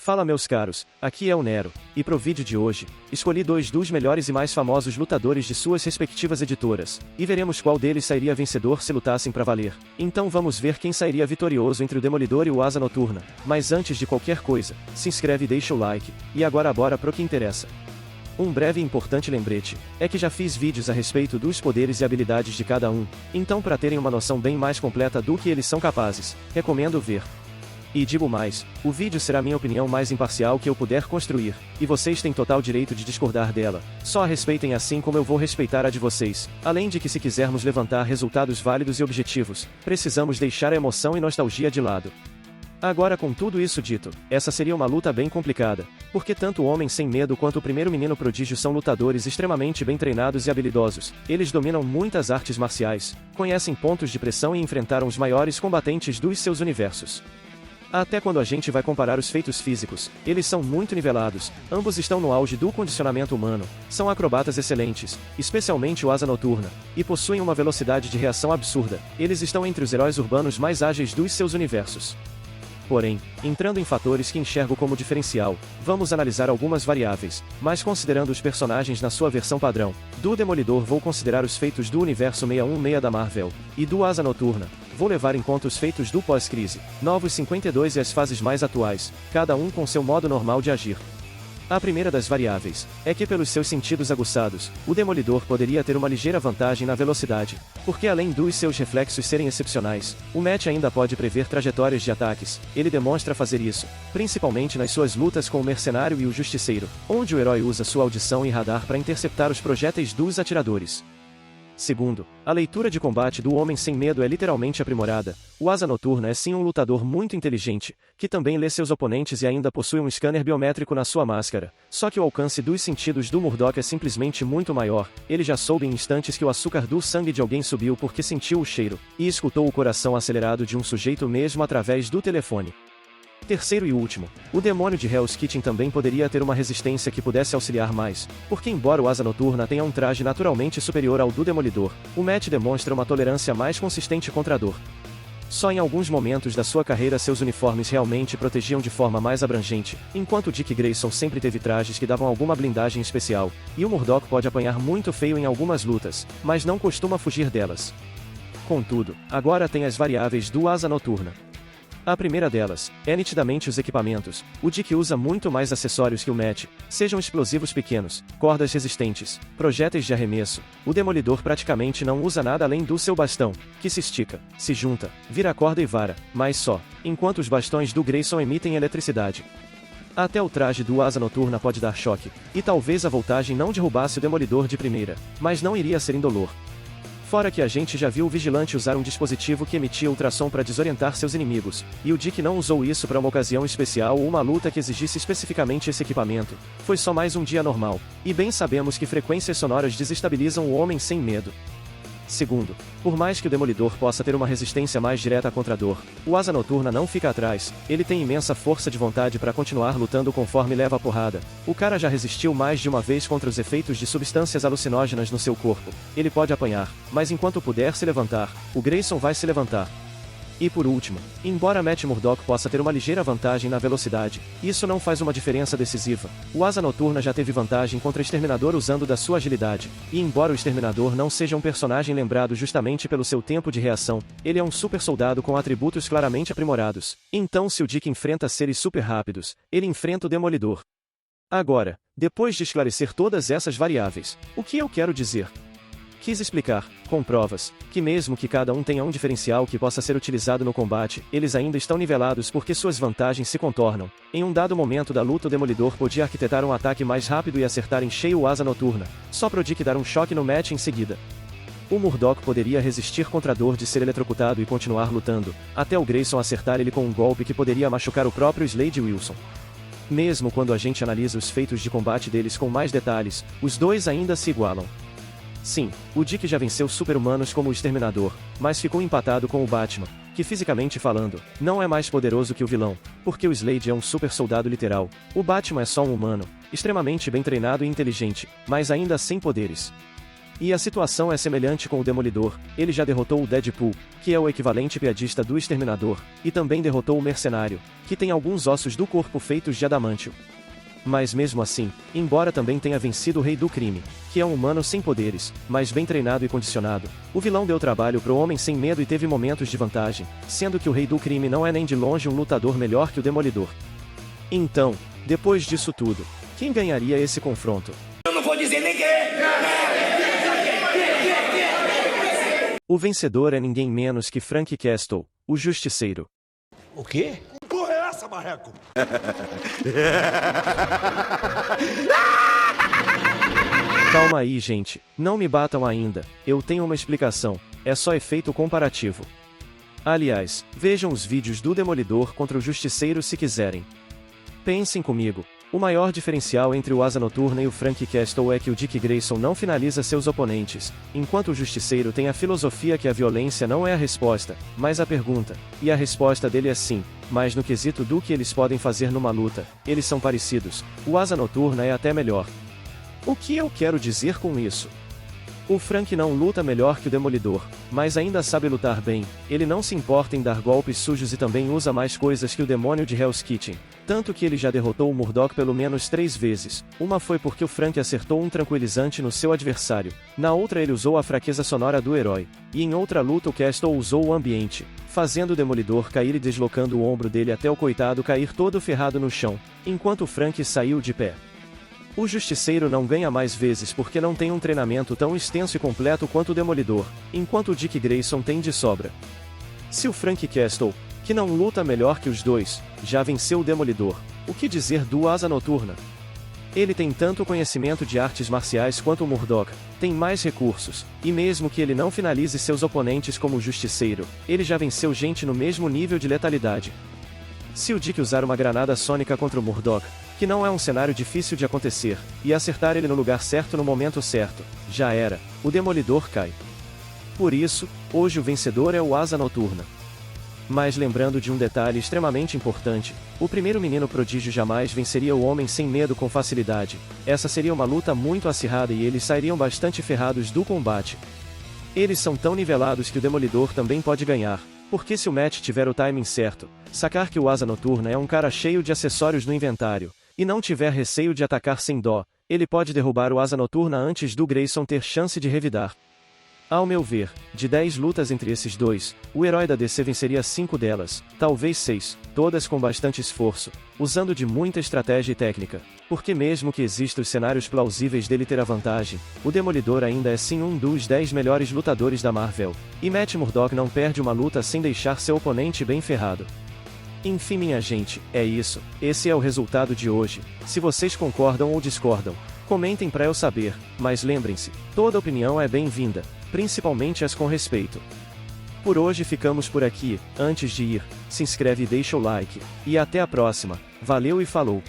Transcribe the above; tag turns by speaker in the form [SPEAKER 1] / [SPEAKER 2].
[SPEAKER 1] Fala meus caros, aqui é o Nero, e pro vídeo de hoje, escolhi dois dos melhores e mais famosos lutadores de suas respectivas editoras, e veremos qual deles sairia vencedor se lutassem pra valer. Então vamos ver quem sairia vitorioso entre o Demolidor e o Asa Noturna, mas antes de qualquer coisa, se inscreve e deixa o like, e agora bora pro que interessa. Um breve e importante lembrete, é que já fiz vídeos a respeito dos poderes e habilidades de cada um, então para terem uma noção bem mais completa do que eles são capazes, recomendo ver. E digo mais, o vídeo será minha opinião mais imparcial que eu puder construir, e vocês têm total direito de discordar dela, só a respeitem assim como eu vou respeitar a de vocês, além de que se quisermos levantar resultados válidos e objetivos, precisamos deixar a emoção e nostalgia de lado. Agora com tudo isso dito, essa seria uma luta bem complicada, porque tanto o Homem Sem Medo quanto o primeiro Menino Prodígio são lutadores extremamente bem treinados e habilidosos, eles dominam muitas artes marciais, conhecem pontos de pressão e enfrentaram os maiores combatentes dos seus universos. Até quando a gente vai comparar os feitos físicos, eles são muito nivelados, ambos estão no auge do condicionamento humano, são acrobatas excelentes, especialmente o Asa Noturna, e possuem uma velocidade de reação absurda, eles estão entre os heróis urbanos mais ágeis dos seus universos. Porém, entrando em fatores que enxergo como diferencial, vamos analisar algumas variáveis, mas considerando os personagens na sua versão padrão, do Demolidor vou considerar os feitos do Universo 616 da Marvel, e do Asa Noturna, vou levar em conta os feitos do pós-crise, Novos 52 e as fases mais atuais, cada um com seu modo normal de agir. A primeira das variáveis é que pelos seus sentidos aguçados, o Demolidor poderia ter uma ligeira vantagem na velocidade, porque além dos seus reflexos serem excepcionais, o Matt ainda pode prever trajetórias de ataques, ele demonstra fazer isso, principalmente nas suas lutas com o Mercenário e o Justiceiro, onde o herói usa sua audição e radar para interceptar os projéteis dos atiradores. Segundo, a leitura de combate do Homem Sem Medo é literalmente aprimorada. O Asa Noturna é sim um lutador muito inteligente, que também lê seus oponentes e ainda possui um scanner biométrico na sua máscara. Só que o alcance dos sentidos do Murdock é simplesmente muito maior. Ele já soube em instantes que o açúcar do sangue de alguém subiu porque sentiu o cheiro, e escutou o coração acelerado de um sujeito mesmo através do telefone. Terceiro e último, o demônio de Hell's Kitchen também poderia ter uma resistência que pudesse auxiliar mais, porque embora o Asa Noturna tenha um traje naturalmente superior ao do Demolidor, o Matt demonstra uma tolerância mais consistente contra a dor. Só em alguns momentos da sua carreira seus uniformes realmente protegiam de forma mais abrangente, enquanto Dick Grayson sempre teve trajes que davam alguma blindagem especial, e o Murdock pode apanhar muito feio em algumas lutas, mas não costuma fugir delas. Contudo, agora tem as variáveis do Asa Noturna. A primeira delas é nitidamente os equipamentos. O Dick usa muito mais acessórios que o Matt, sejam explosivos pequenos, cordas resistentes, projéteis de arremesso. O Demolidor praticamente não usa nada além do seu bastão, que se estica, se junta, vira corda e vara, mas só, enquanto os bastões do Grayson emitem eletricidade. Até o traje do Asa Noturna pode dar choque, e talvez a voltagem não derrubasse o Demolidor de primeira, mas não iria ser indolor. Fora que a gente já viu o Vigilante usar um dispositivo que emitia ultrassom para desorientar seus inimigos, e o Dick não usou isso para uma ocasião especial ou uma luta que exigisse especificamente esse equipamento, foi só mais um dia normal, e bem sabemos que frequências sonoras desestabilizam o Homem Sem Medo. Segundo, por mais que o Demolidor possa ter uma resistência mais direta contra a dor, o Asa Noturna não fica atrás, ele tem imensa força de vontade para continuar lutando conforme leva a porrada. O cara já resistiu mais de uma vez contra os efeitos de substâncias alucinógenas no seu corpo. Ele pode apanhar, mas enquanto puder se levantar, o Grayson vai se levantar. E por último, embora Matt Murdock possa ter uma ligeira vantagem na velocidade, isso não faz uma diferença decisiva. O Asa Noturna já teve vantagem contra o Exterminador usando da sua agilidade, e embora o Exterminador não seja um personagem lembrado justamente pelo seu tempo de reação, ele é um super soldado com atributos claramente aprimorados. Então se o Dick enfrenta seres super rápidos, ele enfrenta o Demolidor. Agora, depois de esclarecer todas essas variáveis, o que eu quero dizer? Quis explicar, com provas, que mesmo que cada um tenha um diferencial que possa ser utilizado no combate, eles ainda estão nivelados porque suas vantagens se contornam. Em um dado momento da luta o Demolidor podia arquitetar um ataque mais rápido e acertar em cheio o Asa Noturna, só pro Dick dar um choque no Matt em seguida. O Murdock poderia resistir contra a dor de ser eletrocutado e continuar lutando, até o Grayson acertar ele com um golpe que poderia machucar o próprio Slade Wilson. Mesmo quando a gente analisa os feitos de combate deles com mais detalhes, os dois ainda se igualam. Sim, o Dick já venceu super-humanos como o Exterminador, mas ficou empatado com o Batman, que fisicamente falando, não é mais poderoso que o vilão, porque o Slade é um super soldado literal, o Batman é só um humano, extremamente bem treinado e inteligente, mas ainda sem poderes. E a situação é semelhante com o Demolidor, ele já derrotou o Deadpool, que é o equivalente piadista do Exterminador, e também derrotou o Mercenário, que tem alguns ossos do corpo feitos de adamantio. Mas mesmo assim, embora também tenha vencido o Rei do Crime, que é um humano sem poderes, mas bem treinado e condicionado, o vilão deu trabalho pro Homem Sem Medo e teve momentos de vantagem, sendo que o Rei do Crime não é nem de longe um lutador melhor que o Demolidor. Então, depois disso tudo, quem ganharia esse confronto?
[SPEAKER 2] Eu não vou dizer ninguém!
[SPEAKER 1] O vencedor é ninguém menos que Frank Castle, o Justiceiro.
[SPEAKER 3] O quê?
[SPEAKER 2] Porra é essa, marreco?
[SPEAKER 1] Calma aí, gente, não me batam ainda, eu tenho uma explicação, é só efeito comparativo. Aliás, vejam os vídeos do Demolidor contra o Justiceiro se quiserem. Pensem comigo. O maior diferencial entre o Asa Noturna e o Frank Castle é que o Dick Grayson não finaliza seus oponentes, enquanto o Justiceiro tem a filosofia que a violência não é a resposta, mas a pergunta, e a resposta dele é sim, mas no quesito do que eles podem fazer numa luta, eles são parecidos, o Asa Noturna é até melhor. O que eu quero dizer com isso? O Frank não luta melhor que o Demolidor, mas ainda sabe lutar bem, ele não se importa em dar golpes sujos e também usa mais coisas que o demônio de Hell's Kitchen, tanto que ele já derrotou o Murdock pelo menos 3 vezes, uma foi porque o Frank acertou um tranquilizante no seu adversário, na outra ele usou a fraqueza sonora do herói, e em outra luta o Castle usou o ambiente, fazendo o Demolidor cair e deslocando o ombro dele até o coitado cair todo ferrado no chão, enquanto o Frank saiu de pé. O Justiceiro não ganha mais vezes porque não tem um treinamento tão extenso e completo quanto o Demolidor, enquanto o Dick Grayson tem de sobra. Se o Frank Castle, que não luta melhor que os dois, já venceu o Demolidor, o que dizer do Asa Noturna? Ele tem tanto conhecimento de artes marciais quanto o Murdock, tem mais recursos, e mesmo que ele não finalize seus oponentes como o Justiceiro, ele já venceu gente no mesmo nível de letalidade. Se o Dick usar uma granada sônica contra o Murdock, que não é um cenário difícil de acontecer, e acertar ele no lugar certo no momento certo, já era, o Demolidor cai. Por isso, hoje o vencedor é o Asa Noturna. Mas lembrando de um detalhe extremamente importante, o primeiro menino prodígio jamais venceria o Homem Sem Medo com facilidade, essa seria uma luta muito acirrada e eles sairiam bastante ferrados do combate. Eles são tão nivelados que o Demolidor também pode ganhar, porque se o match tiver o timing certo, sacar que o Asa Noturna é um cara cheio de acessórios no inventário, e não tiver receio de atacar sem dó, ele pode derrubar o Asa Noturna antes do Grayson ter chance de revidar. Ao meu ver, de 10 lutas entre esses dois, o herói da DC venceria 5 delas, talvez 6, todas com bastante esforço, usando de muita estratégia e técnica, porque mesmo que existam os cenários plausíveis dele ter a vantagem, o Demolidor ainda é sim um dos 10 melhores lutadores da Marvel, e Matt Murdock não perde uma luta sem deixar seu oponente bem ferrado. Enfim, minha gente, é isso, esse é o resultado de hoje. Se vocês concordam ou discordam, comentem para eu saber, mas lembrem-se, toda opinião é bem-vinda, principalmente as com respeito. Por hoje ficamos por aqui, antes de ir, se inscreve e deixa o like, e até a próxima, valeu e falou!